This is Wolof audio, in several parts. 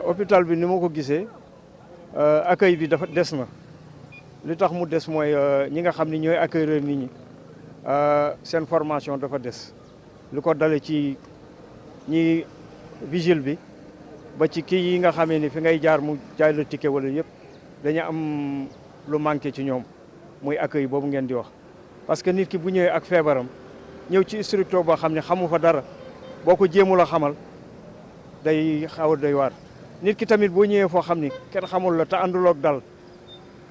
hôpital bi ni ma ko gisee accueil bi dafa des na li tax mu des mooy ñi nga xam ni ñooy accueillir nit ñi seen formation dafa des lu ko dale ci ñi vigile bi ba ci kii yi nga xamee ni fi ngay jaar mu jaay la ticket wala yëpp dañu am lu manqué ci ñoom muy accueil boobu ngeen di wax. parce que nit ki bu ñëwee ak feebaram ñëw ci structure boo xam ne xamu fa dara boo ko jéemul a xamal day xaw a doy waar. nit ki tamit boo ñëwee foo xam ni kenn xamul la te ànduloog dal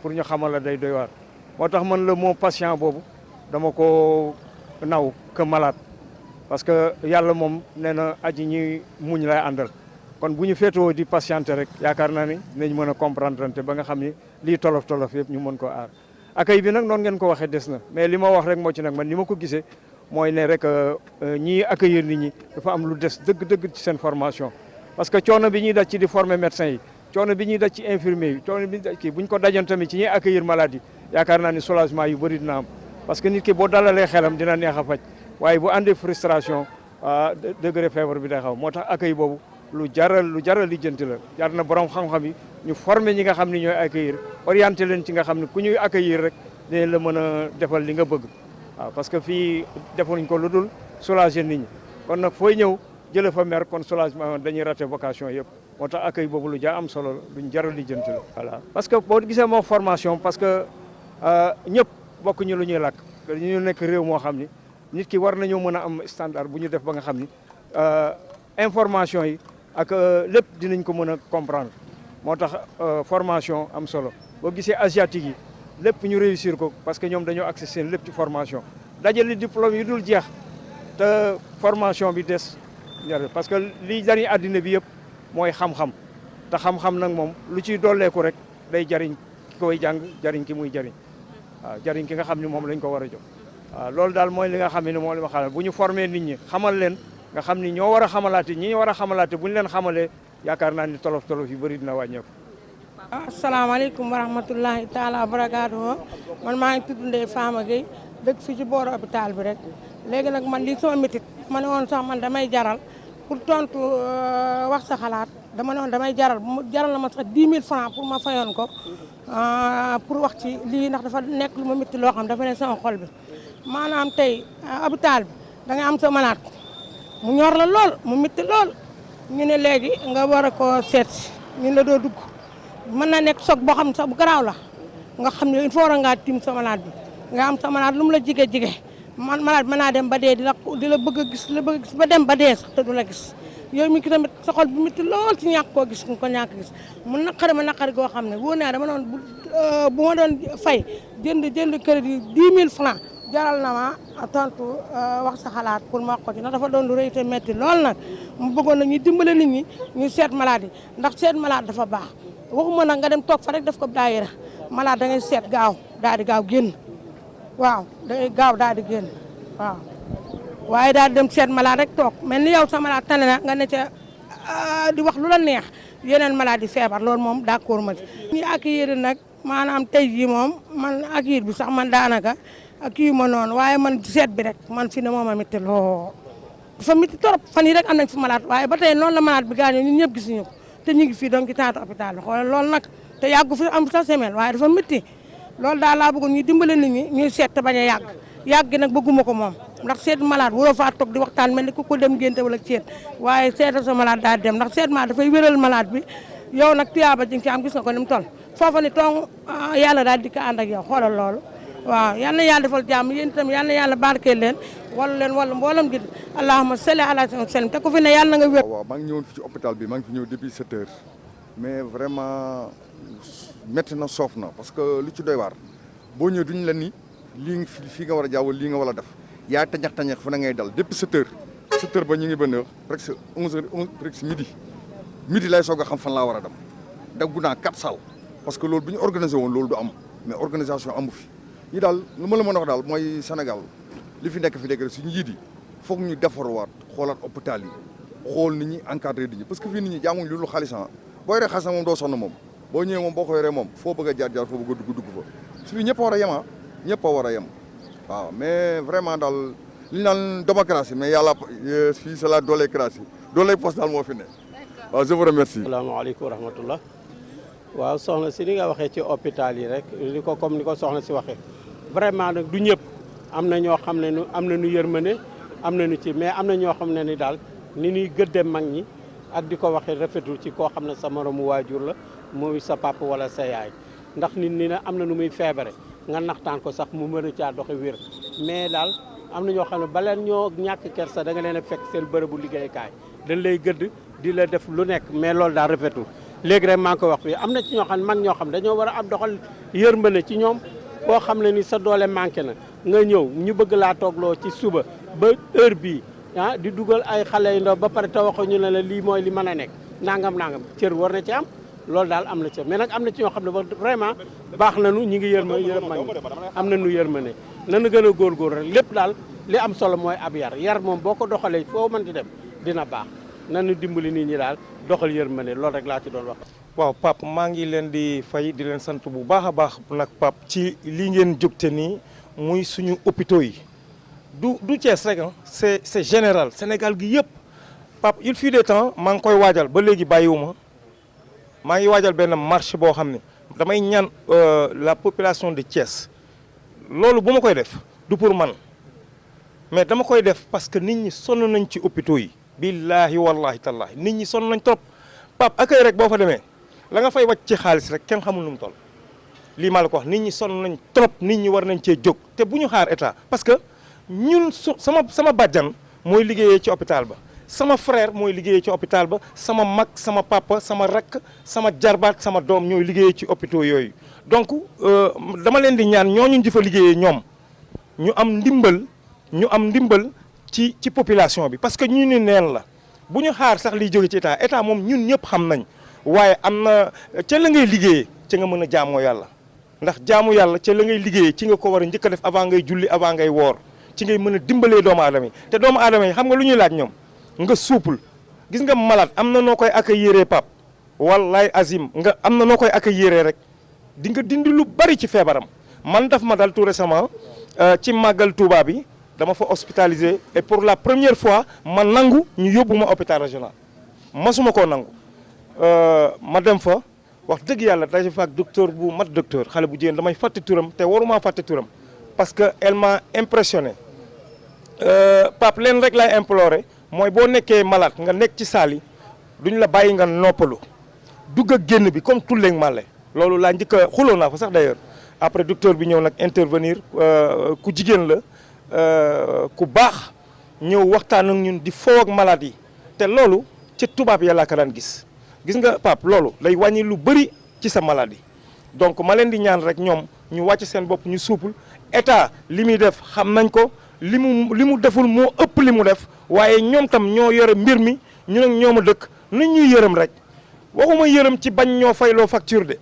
pour ñu xamal la day doy waar moo tax man la moo patient boobu dama ko naw que malade parce que yàlla moom nee na aji ñi muñ lay àndal kon bu ñu féetoo di patienter rek yaakaar naa ni dinañ mën a comprendre te ba nga xam ni lii tolof-tolof yëpp ñu mën ko aar. accueil bi nag noonu ngeen ko waxee des na mais li ma wax rek moo ci nag man ni ma ko gisee mooy ne rek ñii accueillir nit ñi dafa am lu des dëgg-dëgg ci seen formation. parce que coono bi ñuy daj ci di former médecin yi coono bi ñuy daj ci infirmier yi coono bi ñuy daj kii bu ñu ko dajoon tamit ci ñuy accueillir malade yi yaakaar naa ni soulagement yu bëri dina am parce que nit ki boo dalalee xelam dina neex a faj waaye bu àndee frustration degré feebar bi day xaw moo tax accueil boobu lu jaral lijjanti la jar na borom xam-xam yi ñu former ñi nga xam ni ñooy accueillir orienté leen ci nga xam ne ku ñuy accueillir rek dinañ la mën a defal li nga bëgg waaw parce que fii defuñ ko lu dul soulager nit ñi kon nag fooy ñëw jëlee fa mer kon soulagement dañuy raté vocation yëpp moo tax accueil boobu lu jaa am solo luñ jaral lijjanti la voilà. parce que boo gisee moo formation parce que ñëpp bokkuñu lu ñuy làkk ñu nekk réew moo xam ni nit ki war nañoo mën a am standard bu ñu def ba nga xam ni information yi ak lépp dinañ ko mën a comprendre moo tax formation am solo boo gisee asiatique yi lépp ñu réussir ko parce que ñoom dañoo accès seen lépp ci formation dajale diplôme yi dul jeex te formation bi des parce que lii jariñ àddina bi yëpp mooy xam-xam te xam-xam nag moom lu ciy dolleeku rek day jariñ ki koy jàng jariñ ki muy jariñ waaw jariñ ki nga xam ni moom lañ ko war a jox waaw loolu daal mooy li nga xam ne moom li ma xamal bu ñu formé nit ñi xamal leen nga xam ni ñoo war a xamalaate ñi war a xamalaate bu ñu leen xamalee yaakaar naa ni tolof-tolof yu bëri dina wàññeeku. asalaamaaleykum wa rahmatullahi taala wa barakaatuhu man maa ngi tudd Ndeye Fama Gueye dëkk fii ci booru hôpital bi rek léegi nag man lii sama métit ma ne woon sax man damay jaral pour tontu wax sa xalaat dama ne woon damay jaral na ma sax 10 000 francs pour ma fayoon ko pour wax ci lii ndax dafa nekk lu ma métti loo xam dafa ne sama xol bi maanaam tey hôpital bi da ngay am sa malade mu ñor la lool mu métti lool ñu ne léegi nga war a koo seet ñu la doo dugg mën na nekk choc boo xam ne sax bu garaaw la nga xam ne il faut war a ngaa tiim sa malade bi nga am sa malade lu mu la jige man malade mën naa dem ba dee di la bëgg a gis ba dem ba dee sax te du la gis yooyu mi ki tamit sa xol bi métti lool ci ñàkk koo gis nga ko ñàkk gis mu naqari goo xam ne wóor naa dama doon bu ma doon fay jënd crédit 10 000 francs jaral na ma tontu wax sa xalaat pour ma wax ko ci ndax dafa doon lu rëy te métti lool nag mu bëggoon na ñu dimbale nit ñi ñu seet malade yi ndax seet malade dafa baax waxuma nag nga dem toog fa rek def ko daayira malade da ngay seet gaaw daal di gaaw génn waaw da ngay gaaw daal di génn waaw waaye daal di dem seet malade rek toog mel ni yow sa malade tane na nga ne ca di wax lu la neex yeneen malade yi feebar loolu moom d'accord ma ci. ñi accueillir nag maanaam tey jii moom man accueillir bi sax man daanaka kii ma noonu waaye man seet bi rek man fi ne moom a métti lool dafa métti trop fan yi rek am nañ fi malade waaye ba tey noonu la malade bi gaañoo ñun ñëpp gisuñu ko te ñu ngi fii donc ci taatu hôpital bi xoolal loolu nag te yàggu fi am sa semaine waaye dafa métti loolu daal laa bëggoon ñu dimbale nit ñi ñuy seet te bañ a yàgg nag bëgguma ko moom ndax seet malade waroo faa toog di waxtaan mel ni ku ko dem ngénte wala seet waaye seetal sa malade daal dem ndax seet ma dafay wéral malade bi yow nag tuyaaba ji nga ci am gis nga ko ni mu toll foofa ni toog yàlla daal di ko ànd ak yow xoolal loolu waaw yal na yàlla defal jàmm yéen itam yal na yàlla barkeel leen wala mboolam gi allahumma salli ala sallam te ku fi ne yàlla na nga wér. waaw maa ngi ñëwoon fi ci hôpital bi maa ngi fi ñëw depuis 7 heures mais vraiment métti na soof na parce que lu ci doy waar boo ñëwee duñu la ni lii fii nga war a jaaw lii nga war a def yaa tañax fu na ngay dal depuis 7 heures ba ñu ngi benn presque 11 heures presque midi lay soog a xam fan laa war a dem daggu naa 4 salles parce que loolu bu ñu organisé woon loolu du am mais organisation amu fi. yi daal lu ma la mën a wax daal mooy Sénégal li fi nekk rek suñu njiit yi foog ñu defarwaat xoolaat hôpital yi xool nit ñi encadré nit ñi parce que fii nit ñi jaamuñ lu xaalis boo yoree xaalis moom doo sonn moom boo ñëwee moom boo ko yoree moom foo bëgg a jaar foo bëgg a dugg fa su fi ñëpp a war a yem ñëpp a war a yem waaw mais vraiment daal li ñu naan démocratie mais yàlla fii c'est la doolécratie dooley poste daal moo fi ne waaw je vous remercie. asalaamaaleykum wa rahmatullah. waaw soxna si ni nga waxee ci hôpital yi rek ni ko comme ni ko soxna si waxee vraiment nag du ñëpp am na ñoo xam ne am na nu yërmande am na nu ci mais am na ñoo xam ne ni daal ni ñuy gëdde mag ñi ak di ko waxee rafetul ci koo xam ne sa moromu waajur la muy sa papa wala sa yaay ndax nit ñi ne am na nu muy feebare nga naxtaan ko sax mu mën a caa doxe wér mais daal am na ñoo xam ne baleen ñoo ñàkk kersa da nga leen a fekk seen bërëbu liggéeykaay dañ lay gëdd di la def lu nekk mais loolu daal rafetul léegi rek maa ngi koy wax fii am na ci ñoo xam ne mag ñoo xam ne dañoo war a am doxal yërmande ci ñoom koo xam ne ni sa doole manqué na nga ñëw ñu bëgg laa toogloo ci suba ba heure bii ah di dugal ay xale yu ndaw ba pare te waxuñu ne la lii mooy li mën a nekk nangam cër war na ci am loolu daal am na ci mais nag am na ci ñoo xam ne vraiment baax nañu ñi ngi yërëm mag ñi am nañu yërmande nanu gën a góorgóor rek lépp daal li am solo mooy ab yar moom boo ko doxalee foo mën di dem dina baax nanu dimbali nit ñi daal doxal yërmande loolu rek laa ci doon wax. waaw Pape maa ngi leen di fay di leen sant bu baax a baax nag Pape ci lii ngeen jógte nii muy suñu hôpitaux yi du Thiès rek c'est général Sénégal gi yëpp Pape il fut des temps maa ngi koy waajal ba léegi bàyyiwuma maa ngi waajal benn marche boo xam ne damay ñaan la population de Thiès loolu bu ma koy def du pour man mais dama koy def parce que nit ñi sonn nañ ci hôpitaux yi billahi wallahi tallahi nit ñi sonn nañ trop Pape accueil rek boo fa demee la nga fay wàcc ci xaalis rek kenn xamul nu mu toll lii maa la ko wax nit ñi sonn nañ trop nit ñi war nañ cee jóg te bu ñu xaar état parce que ñun sama bàjjan mooy liggéeyee ci hôpital ba sama frère mooy liggéeyee ci hôpital ba sama mag sama papa sama rakk sama jarbaat sama doom ñooy liggéeyee ci hôpitaux yooyu donc dama leen di ñaan ñooñu di fa liggéeyee ñoom ñu am ndimbal ci population bi parce que ñu ni neen la bu ñu xaar sax liy jóge ci état moom ñun ñëpp xam nañ waaye am na ca la ngay liggéeyee ci nga mën a jaamoo yàlla ndax jaamu yàlla ca la ngay liggéeyee ci nga ko war a njëkk a def avant ngay julli avant ngay woor ci ngay mën a dimbalee doomu aadama yi te doomu aadama yi xam nga lu ñuy laaj ñoom nga souple gis nga malade am na noo koy accueillir Pape wallaay azim nga am na noo koy accueillir rek di nga dindi lu bari ci feebaram man daf ma dal tout récemment ci màggal Touba bi dama fa hospitalisé et pour la première fois ma nangu ñu yóbbu ma hôpital régional masuma koo nangu ma dem fa wax dëgg yàlla daje fa ak docteur bu mat docteur xale bu jigéen damay fàtte turam te waruma fàtte turam parce que elle m'a impressionné Pape leen rek lay imploré mooy boo nekkee malade nga nekk ci saal yi duñ la bàyyi nga noppalu dugg ak génn bi comme tulleeg màlle loolu laa njëkk a xuloo naa fa sax d'ailleurs après docteur bi ñëw nag intervenir ku jigéen la ku baax ñëw waxtaan ak ñun di foo ak malade yi te loolu ci tubaab ya laa ko daan gis nga Pape loolu lay wàññi lu bëri ci sa maladie donc ma leen di ñaan rek ñoom ñu wàcc seen bopp ñu souple état li muy def xam nañ ko li mu deful moo ëpp li mu def waaye ñoom tam ñoo yore mbir mi ñu nag ñoom a dëkk nañ ñuy yërëm rek waxuma yërëm ci bañ ñoo fayloo facture de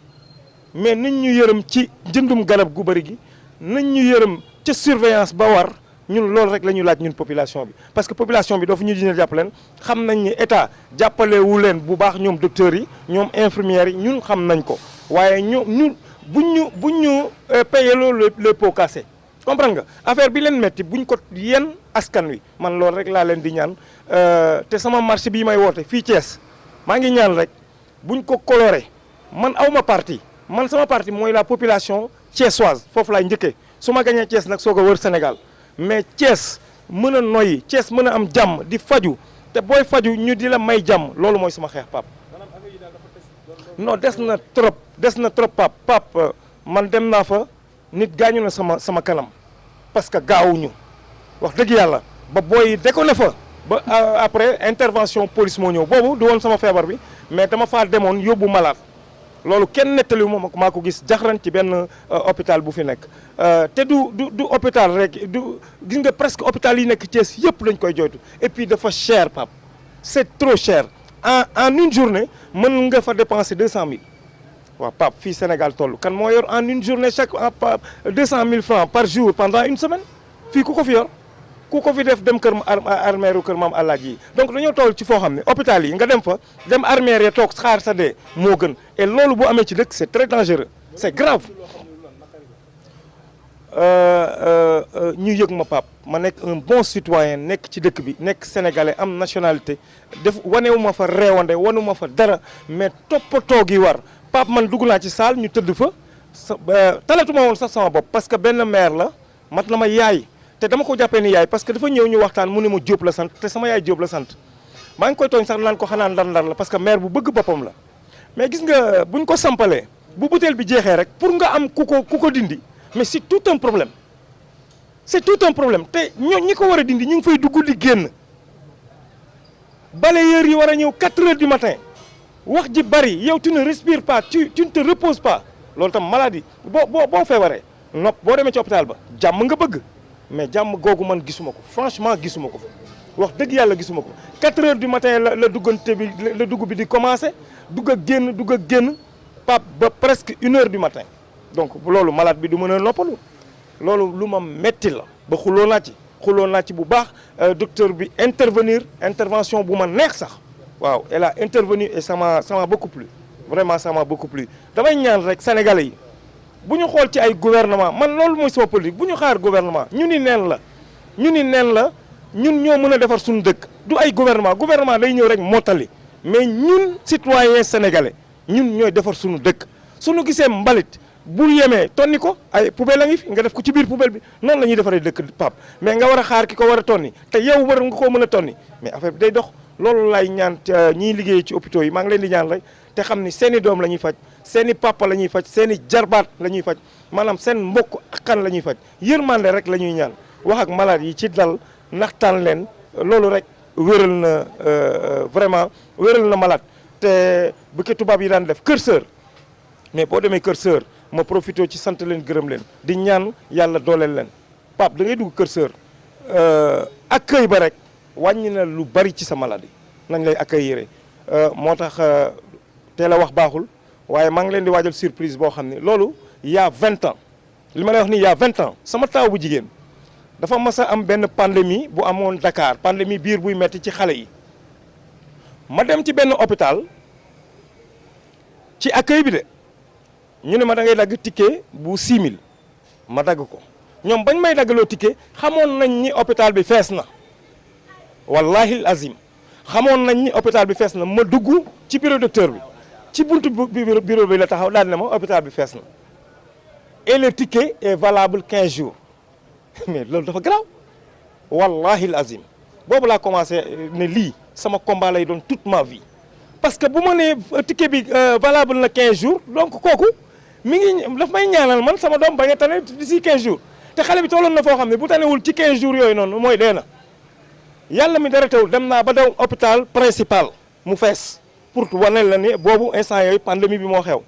mais nañ ñu yërëm ci jëndum garab gu bëri gi nañ ñu yërëm ca surveillance ba war ñun loolu rek la ñu laaj ñun population bi parce que population bi doo fi ñu dina jàppaleen xam nañ ni état jàppalewu leen bu baax ñoom docteurs yi ñoom infirmières yi ñun xam nañ ko waaye ñun buñ ñu payer loolu les pots cassés comprendre nga affaire bi leen metti buñ ko yenn askan wi man loolu rek laa leen di ñaan te sama marché bii may woote fii Thiès maa ngi ñaan rek buñ ko coloré man awma parti man sama parti mooy la population thiessoise foofu laay njëkkee su ma gañee Thiès nag soog a wër Sénégal mais Thiès mën a noyyi Thiès mën a am jàmm di faju te booy faju ñu di la may jàmm loolu mooy sama xeex Pape non des na trop Pape man dem naa fa nit gaañu na sama kanam parce que gaawuñu wax dëgg yàlla ba booy déconné fa ba après intervention police moo ñëw boobu du woon sama feebar bi mais dama faa demoon yóbbu malade loolu kenn nettaliwu ma maa ko gis jaxran ci benn hôpital bu fi nekk te du hôpital rek gis nga presque hôpital yi nekk Thiès yëpp dañ koy joytu et puis dafa cher Pape c'est trop cher en une journée mën nga fa dépenser 200 000 waaw Pape fii Sénégal toll kan moo yor en une journée chaque 200 000 francs par jour pendant une semaine fii ku ko fi yor ku ko fi def dem kër armeeru kër maam Alaaji yi donc dañoo toll ci foo xam ne hôpital yi nga dem fa dem armeer ya toog xaar sa dee moo gën et loolu bu amee ci dëkk c'est très dangereux c'est grave ñu yëg ma Pape ma nekk un bon citoyen nekk ci dëkk bi nekk sénégalais am nationalité def wanewu ma fa réewande wanu ma fa dara mais toppatoo gi war Pape man dugg naa ci salle ñu tëdd fa talatuma woon sax sama bopp parce que benn maire la mat na ma yaay te dama ko jàppee ni yaay parce que dafa ñëw ñu waxtaan mu ne ma Diop la sant te sama yaay Diop la sant maa ngi koy tooñ sax naan ko xanaa ndar-ndar la parce que maire bu bëgg boppam la mais gis nga buñ ko sampalee bu butéel bi jeexee rek pour nga am ku ko dindi mais c'est tout un problème c'est tout un problème te ñi ko war a dindi ñu ngi fay dugg di génn balayeur yi war a ñëw 4 heures du matin wax ji bari yow tu ne respires pas tu ne te reposes pas loolu tam maladie boo feebaree nopp boo demee ci hôpital ba jàmm nga bëgg mais jàmm googu man gisuma ko franchement gisuma ko wax dëgg yàlla gisuma ko 4 heures du matin la duggante bi la dugg bi di commencé dugg ak génn Pape ba presque 1 heure du matin donc loolu malade bi du mën a noppalu loolu lu ma metti la ba xuloo naa ci bu baax docteur bi intervention bu ma neex sax waaw elle a intervenu et ça m'a beaucoup plu vraiment ça m'a beaucoup plu damay ñaan rek sénégalais yi bu ñu xool ci ay gouvernement man loolu mooy sama politique bu ñu xaar gouvernement ñu ni neen la ñun ñoo mën a defar suñu dëkk du ay gouvernement day ñëw rek mottali mais ñun citoyen sénégalais ñun ñooy defar suñu dëkk suñu gisee mbalit bu yemee tonni ko ay poubelle la ngi fi nga def ko ci biir poubelle bi noonu la ñuy defaree dëkk Pape mais nga war a xaar ki ko war a tonni te yow war nga koo mën a tonni mais affaire bi day dox loolu lay ñaan ñiy liggéey ci hôpitaux yi maa ngi leen di ñaan rek te xam ni seen i doom la ñuy faj seen i papa la ñuy faj seen i jarbaat la ñuy faj maanaam seen mbokk akkan la ñuy faj yërmande rek la ñuy ñaan wax ak malade yi ci dal naxtaan leen loolu rek wéral na vraiment wéral na malade te bu ko tubaab yi daan def kër sër mais boo demee kër sër ma profité ci sant leen gërëm leen di ñaan yàlla dooleel leen Pape da ngay dugg kër sër accueil ba rek wàññi na lu bari ci sa maladie nañ lay accueillir moo tax teel a wax baaxul waaye maa ngi leen di waajal surprise boo xam ne loolu il y a 20 ans li ma lay wax nii il y a 20 ans sama taaw bu jigéen dafa mas a am benn pandémie bu amoon Dakar pandémie biir buy metti ci xale yi ma dem ci benn hôpital ci accueil bi de ñu ne ma da ngay dagg ticket bu 6000 ma dagg ko ñoom bañ may daggaloo ticket xamoon nañ ni hôpital bi fees na wallahi azim xamoon nañ ni hôpital bi fees na ma dugg ci bureau docteur bi ci buntu bureau bi la taxaw daal ne ma hôpital bi fees na et le ticket est valable 15 jours mais loolu dafa garaaw wallahi azim boobu laa commencé ne lii sama combat lay doon toute ma vie parce que bu ma nee ticket bi valable na 15 jours donc kooku mi ngi daf may ñaanal man sama doom bañ a tane d'ici 15 jours te xale bi tolloon na foo xam ne bu tanewul ci 15 jours yooyu noonu mooy dee na yàlla mi dara teewul dem naa ba daw hôpital principal mu fees pour wane la ne boobu instant yooyu pandémie bi moo xew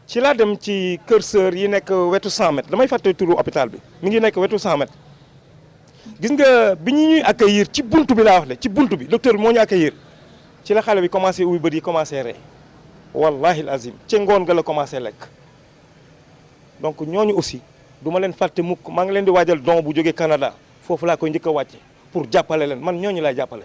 ci laa dem ci kër sœur yi nekk wetu 100 mètres damay fàtte turu hôpital bi mi ngi nekk wetu 100 mètres gis nga bi ñu ñuy accueillir ci buntu bi laa wax de ci buntu bi docteur bi moo ñu accueillir ci la xale bi commencé ubbi bët yi commencé rey wallahi azim ci ngoon nga la commencé lekk donc ñooñu aussi du ma leen fàtte mukk maa ngi leen di waajal don bu jógee Canada foofu laa koy njëkk a wàcce pour jàppale leen man ñooñu laay jàppale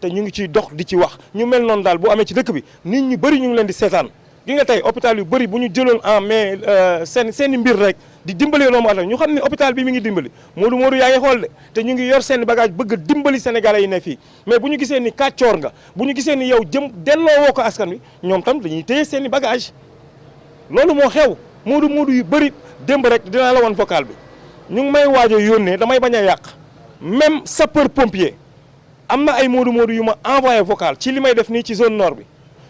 te ñu ngi ciy dox di ci wax ñu mel noonu daal bu amee ci dëkk bi nit ñu bëri ñu ngi leen di seetaan gi nga tey hôpital yu bëri bu ñu jëloon en mais seen mbir rek di dimbali doomu aadama ñu xam ne hôpital bi mi ngi dimbali Modou yaa ngi xool de te ñu ngi yor seen bagage bëgg dimbali sénégalais yi ne fii mais bu ñu gisee ni kàccoor nga bu ñu gisee ni yow delloo woo ko askan wi ñoom tam dañuy téye seen i bagage loolu moo xew Modou yu bëri démb rek dinaa la woon vocal bi ñu ngi may waaj a yónnee damay bañ a yàq même sapeur pompier am na ay Modou yu ma envoyé vocal ci li may def nii ci zone nord bi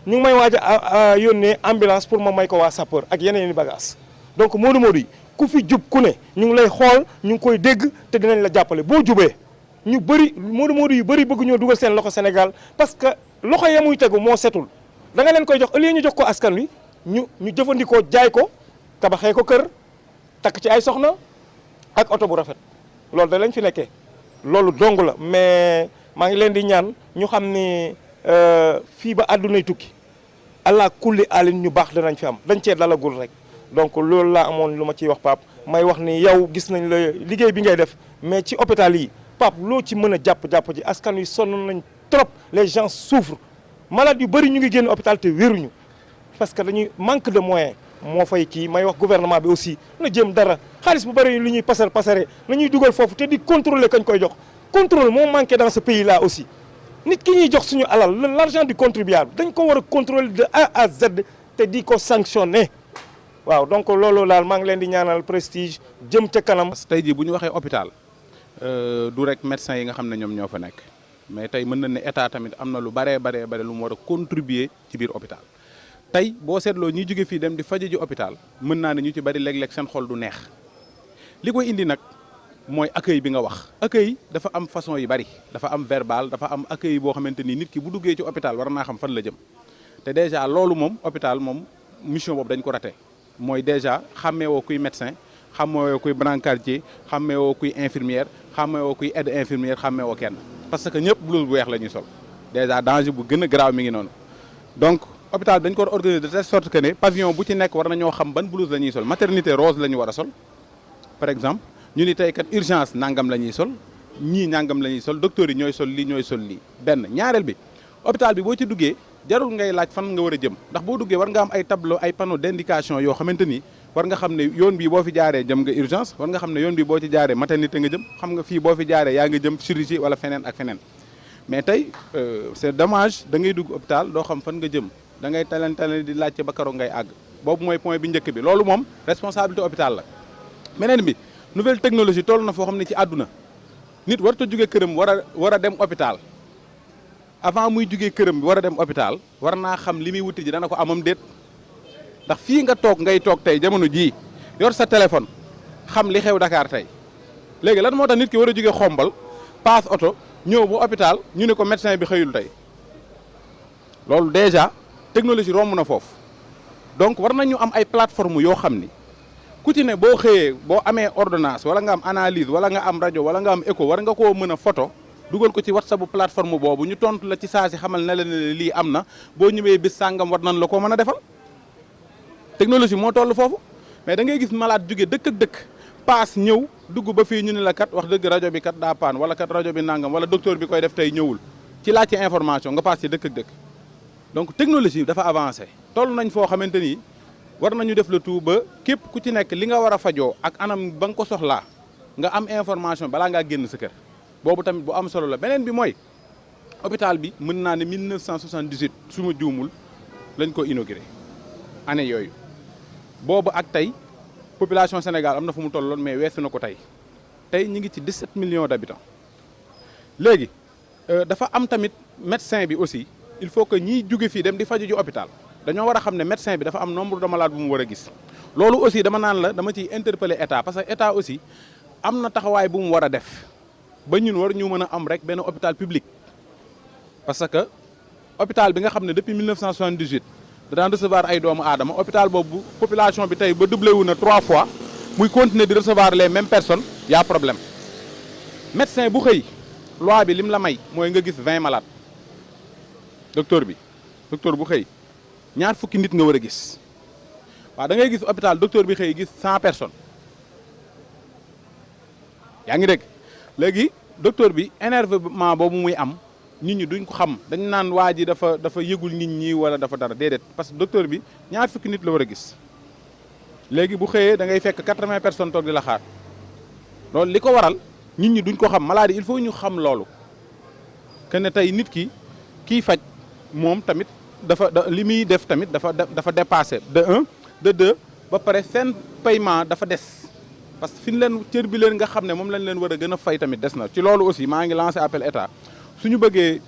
ñu ngi may waaj a yónnee ambulance pour ma may ko waa sapeur ak yeneen i bagage donc Modou yi ku fi jub ku ne ñu ngi lay xool ñu ngi koy dégg te dinañ la jàppale boo jubee ñu bëri Modou yu bëri bëgg ñoo dugal seen loxo Sénégal parce que loxo ya muy tegu moo setul da nga leen koy jox au lieu ñu jox ko askan wi ñu jëfandikoo jaay ko tabaxee ko kër takk ci ay soxna ak oto bu rafet loolu da lañ fi nekkee loolu dong la mais maa ngi leen di ñaan ñu xam ni fii ba àddunay tukki allah kulli alin ñu baax danañ fi am dañ cee dalagul rek donc loolu laa amoon lu ma ciy wax Pape may wax ni yow gis nañ la liggéey bi ngay def mais ci hôpital yi Pape loo ci mën a jàpp ci askan wi sonn nañ trop les gens souffrent malades yu bëri ñu ngi génn hôpital te wéruñu parce que dañuy manque de moyens moo fay kii may wax gouvernement bi aussi na jëm dara xaalis bu bëri lu ñuy pasare na ñuy dugal foofu te di contrôler kañ koy jox contrôle moo manqué dans ce pays là aussi nit ki ñuy jox suñu alal l'argent du contribuable dañ ko war a contrôler de A à Z te di ko sanctionner waaw donc loolu daal maa ngi leen di ñaanal Prestige jëm ca kanam. parce que tey jii bu ñu waxee hôpital du rek médecins yi nga xam ne ñoom ñoo fa nekk mais tey mën na ne état tamit am na lu baree lu mu war a contribuer ci biir hôpital tey boo seetloo ñuy jóge fii dem di faje ji hôpital mën naa ne ñu ci bari léeg-léeg seen xol du neex li koy indi nag mooy accueil bi nga wax. accueil dafa am façon yu bari dafa am verbal dafa am accueil boo xamante ni nit ki bu duggee ci hôpital war naa xam fan la jëm te déjà loolu moom hôpital moom mission boobu dañ ko raté mooy déjà xàmmeewoo kuy médecin xàmmeewoo kuy brancardier xàmmeewoo kuy infirmière xàmmeewoo kuy aide infirmière xàmmeewoo kenn parce que ñëpp blouse bu weex la ñuy sol déjà danger bu gën a grave mi ngi noonu donc hôpital dañ ko war organiser de telle sorte que ne pavillon bu ci nekk war nañoo xam ban blouse la ñuy sol maternité rose la ñu war a sol par exemple ñu ni tey kat urgence nangam la ñuy sol ñii nangam la ñuy sol docteurs yi ñooy sol lii benn ñaareel bi hôpital bi boo ci duggee jarul ngay laaj fan nga war a jëm ndax boo duggee war nga am ay tableau ay panneau d'indication yoo xamante ni war nga xam ne yoon bii boo fi jaaree jëm nga urgence war nga xam ne yoon bii boo ci jaaree maternité nga jëm xam nga fii boo fi jaaree yaa nga jëm chirurgie wala feneen ak feneen mais tey c'est dommage da ngay dugg hôpital doo xam fan nga jëm da ngay talent di laajte ba karo ngay àgg boobu mooy point bi njëkk bi loolu moom responsabilité hôpital la beneen bi nouvelle technologie toll na foo xam ne ci àdduna nit warut a jóge këram war a dem hôpital avant muy jógee këram bi war a dem hôpital war naa xam li muy wuti ji dana ko amam déet ndax fii nga toog ngay toog tey jamono jii yor sa téléphone xam li xew Dakar tey léegi lan moo tax nit ki war a jóge xombal paas oto ñëw ba hôpital ñu ne ko médecin bi xëyul tey loolu déjà technologie romb na foofu donc war nañu am ay plateforme yoo xam ni ku ci ne boo xëyee boo amee ordonnance wala nga am analyse wala nga am rajo wala nga am écho war nga koo mën a photo dugal ko ci WhatsApp plateforme boobu ñu tontu la ci saa si xamal ne la ne lii am na boo ñëwee bis sàngam war nan la koo mën a defal technologie moo toll foofu mais da ngay gis malade jóge dëkk ak dëkk paas ñëw dugg ba fii ñu ne la kat wax dëgg rajo bi kat daa paan wala kat rajo bi nangam wala docteur bi koy def tey ñëwul ci laajte information nga paas ci dëkk ak dëkk donc technologie dafa avancé toll nañ foo xamante ni war nañu def le tout ba képp ku ci nekk li nga war a fajoo ak anam ba nga ko soxlaa nga am information balaa ngaa génn sa kër boobu tamit bu am solo la beneen bi mooy hôpital bi mën naa ne 1978 su ma juumul lañ ko inauguré année yooyu boobu ak tey population Sénégal am na fu mu tolloon mais weesu na ko tey ñu ngi ci 17 millions d'habitants léegi dafa am tamit médecin bi aussi il faut que ñiy jóge fii dem di faju ji hôpital dañoo war a xam ne médecin bi dafa am nombre de malades bu mu war a gis loolu aussi dama naan la dama ciy interpeller état parce que état aussi am na taxawaay bu mu war a def ba ñun war ñu mën a am rek benn hôpital public parce que hôpital bi nga xam ne depuis 1978 da daan recevoir ay doomu aadama hôpital boobu population bi tey ba doublé wu na 3 fois muy continuer di recevoir les mêmes personnes y a problème médecin bu xëy loi bi lim la may mooy nga gis 20 malades docteur bu xëy ñaar fukki nit nga war a gis waaw da ngay gis hôpital docteur bi xëy gis 100 personnes yaa ngi dégg léegi docteur bi énervement boobu muy am nit ñi duñ ko xam dañ naan waa ji dafa yëgul nit ñi wala dafa dara déedéet parce que docteur bi ñaar fukki nit la war a gis léegi bu xëyee da ngay fekk 80 personnes toog di la xaar loolu li ko waral nit ñi duñ ko xam maladie il faut ñu xam loolu que ne tey nit ki kiy faj moom tamit li muy def tamit dafa dépassé de 1 de 2 ba pare seen paiement dafa des parce que fi ñu leen cër bi leen nga xam ne moom lañ leen war a gën a fay tamit des na ci loolu aussi maa ngi lancé appel état suñu bëggee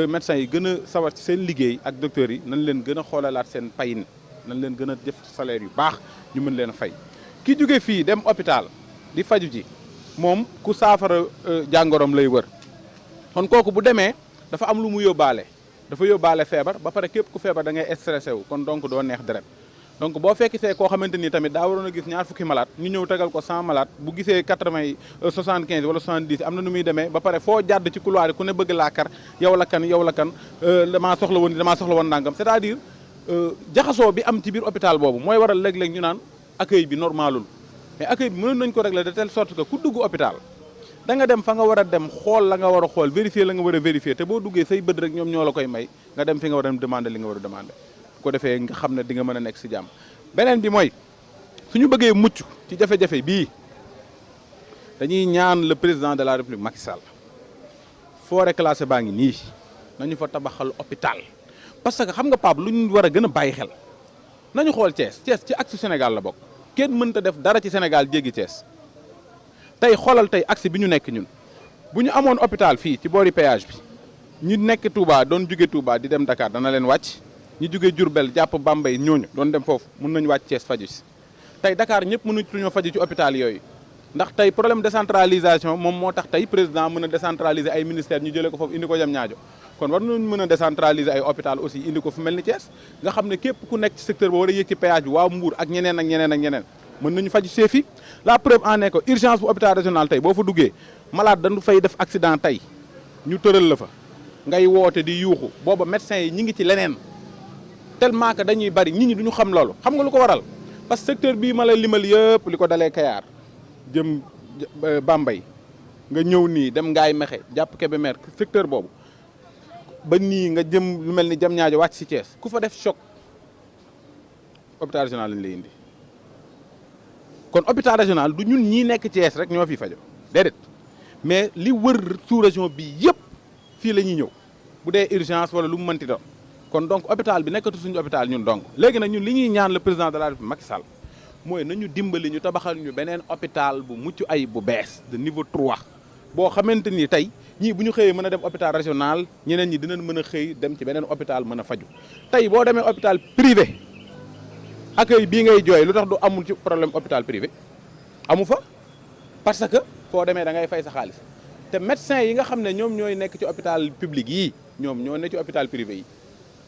médecins yi gën a sawar ci seen liggéey ak docteurs yi nañ leen gën a xoolalaat seen payin nañ leen gën a def salaire yu baax ñu mën leen a fay ki jóge fii dem hôpital di faju ji moom ku saafara jàngoroom lay wër kon kooku bu demee dafa am lu mu yóbbaale dafa yóbbaale feebar ba pare képp ku feebar da ngay stressé wu kon donc doo neex deret donc boo fekkisee koo xamante ni tamit daa waroon a gis ñaar fukki malade ñu ñëw tegal ko 100 malade bu gisee 80 75 wala 70 am na nu muy demee ba pare foo jàdd ci couloir yi ku ne bëgg laa kar yow la kan damaa soxla woon nangam c'est-à-dire jaxasoo bi am ci biir hôpital boobu mooy waral léeg-léeg ñu naan accueil bi normalul mais accueil bi mënoon nañ ko régler de telle sorte que ku dugg hôpital da nga dem fa nga war a dem xool la nga war a xool vérifier la nga war a vérifier te boo duggee say bët rek ñoom ñoo la koy may nga dem fi nga war a dem demander li nga war a demander bu ko defee nga xam ne di nga mën a nekk si jàmm beneen bi mooy suñu bëggee mucc ci jafe-jafe bii dañuy ñaan le président de la république Macky Sall forêt classée baa ngi nii nañu fa tabaxal hôpital parce que xam nga Pape lu ñu war a gën a bàyyi xel nañu xool Thiès ci axe Sénégal la bokk kenn mënta def dara ci Sénégal jéggi Thiès tey xoolal tey axe bi ñu nekk ñun bu ñu amoon hôpital fii ci boori péage bi ñu nekk Touba doon jóge Touba di dem Dakar dana leen wàcc ñu jóge Diourbel jàpp Bambey ñooñu doon dem foofu mun nañu wàcc Thiès faju si tey Dakar ñëpp mënuñu faju ci hôpital yooyu ndax tey problème décentralisation moom moo tax tey président mën a décentraliser ay ministères ñu jëlee ko foofu indi ko Diamniadio kon war nañu mën a décentraliser ay hôpital aussi indi ko fu mel ni Thiès nga xam ne képp ku nekk ci secteur ba war a yëg ci péage bi waa Mbour ak ñeneen ak ñeneen ak ñeneen mën nañu faju see fii la preuve en est que urgence bu hôpital régional tey boo fa duggee malade dañu fay def accident tey ñu tëral la fa ngay woote di yuuxu booba médecins yi ñi ngi ci leneen tellement que dañuy bari nit ñi duñu xam loolu xam nga lu ko waral parce que secteur bii ma la limal yëpp li ko dalee Kayar jëm Bambey nga ñëw nii dem Ngaay Mexe jàpp Kébémer secteur boobu ba nii nga jëm lu mel ni Diamniadio wàcc ci Thiès ku fa def choc hôpital régional lañ lay indi kon hôpital régional du ñun ñii nekk Thiès rek ñoo fi fajo déedéet mais li wër sous région bi yëpp fii la ñuy ñëw bu dee urgence wala lu mu mënti doon kon donc hôpital bi nekkatu suñu hôpital ñun donc léegi nag ñun li ñuy ñaan le président de la République Macky Sall mooy nañu dimbali ñu tabaxal ñu beneen hôpital bu mucc ay bu bees de niveau 3 boo xamante ni tey ñii bu ñu xëyee mën a dem hôpital régional ñeneen ñi dinañ mën a xëy dem ci beneen hôpital mën a faju tey boo demee hôpital privé accueil bii ngay jooy lu tax du amul ci problème hôpital privé amu fa parce que foo demee da ngay fay sa xaalis te médecin yi nga xam ne ñoom ñooy nekk ci hôpital public yi ñoom ñoo ne ci hôpital privé yi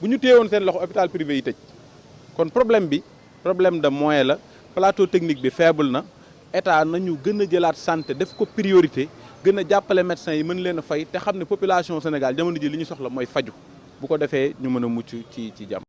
bu ñu téewoon seen loxo hôpital privé yi tëj kon problème bi problème de moyen la plateau technique bi faible na état nañu gën a jëlaat santé def ko priorité gën a jàppale médecins yi mën leen a fay te xam ne population Sénégal jamono ji li ñu soxla mooy faju bu ko defee ñu mën a mucc ci jàmm